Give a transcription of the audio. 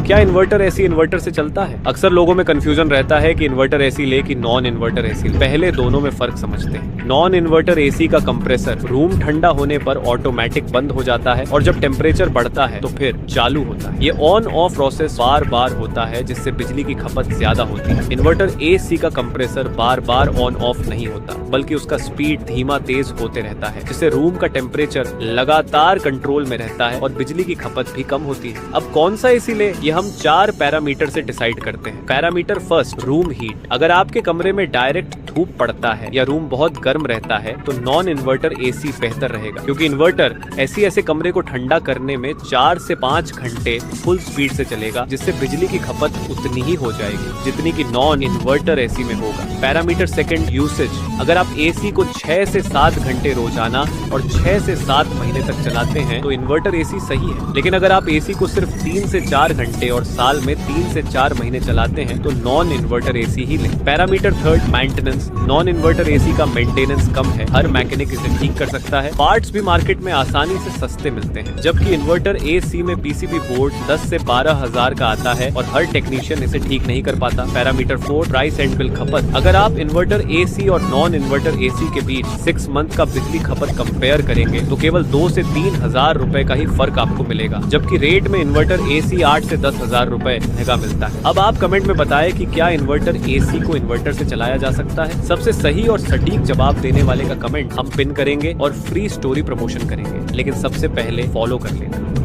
क्या inverter AC inverter से चलता है? अक्सर लोगों में कंफ्यूजन रहता है कि इन्वर्टर एसी ले कि नॉन इन्वर्टर एसी। पहले दोनों में फर्क समझते हैं। नॉन इन्वर्टर एसी का कंप्रेसर रूम ठंडा होने पर ऑटोमेटिक बंद हो जाता है और जब टेम्परेचर बढ़ता है तो फिर चालू होता है। ये ऑन ऑफ प्रोसेस बार बार होता है जिससे बिजली की खपत ज्यादा होती है। इन्वर्टर एसी का compressor bar bar on off नहीं होता, बल्कि उसका स्पीड धीमा तेज होते रहता है, जिससे रूम का टेम्परेचर लगातार कंट्रोल में रहता है और बिजली की खपत भी कम होती है। अब कौन सा एसी ले, ये हम 4 पैरामीटर से डिसाइड करते हैं। Parameter first, room heat. अगर आपके कमरे में डायरेक्ट धूप पड़ता है या रूम बहुत गर्म रहता है तो नॉन इन्वर्टर एसी बेहतर रहेगा, क्योंकि इन्वर्टर ऐसे कमरे को ठंडा करने में 4 से 5 घंटे फुल स्पीड से चलेगा, जिससे बिजली की खपत उतनी ही हो जाएगी जितनी की नॉन इन्वर्टर एसी में होगा। Parameter second, usage. अगर आप एसी को 6 से 7 घंटे रोजाना और 6 से 7 महीने तक चलाते हैं तो इन्वर्टर एसी सही है। लेकिन अगर आप एसी को सिर्फ 3 से 4 घंटे और साल में 3 से 4 महीने चलाते हैं तो नॉन इन्वर्टर एसी ही लें। Parameter third, maintenance. Non inverter AC का मेंटेनेंस कम है, हर मैकेनिक इसे ठीक कर सकता है। पार्ट्स भी मार्केट में आसानी से सस्ते मिलते हैं, जबकि इन्वर्टर एसी में पीसीबी बोर्ड 10 से 12 हजार का आता है और हर टेक्नीशियन इसे ठीक नहीं कर पाता। पैरामीटर 4, प्राइस एंड बिल खपत। अगर आप इन्वर्टर एसी और नॉन इन्वर्टर एसी के बीच 6 मंथ का बिजली खपत कंपेयर करेंगे तो केवल 2 से 3 हजार रुपए का ही फर्क आपको मिलेगा, जबकि रेट में इन्वर्टर एसी 8 से 10 हजार रुपए महंगा मिलता है। अब आप कमेंट में बताएं कि क्या इन्वर्टर एसी को इन्वर्टर से चलाया जा सकता है। सबसे सही और सटीक जवाब देने वाले का कमेंट हम पिन करेंगे और फ्री स्टोरी प्रमोशन करेंगे, लेकिन सबसे पहले फॉलो कर लेना।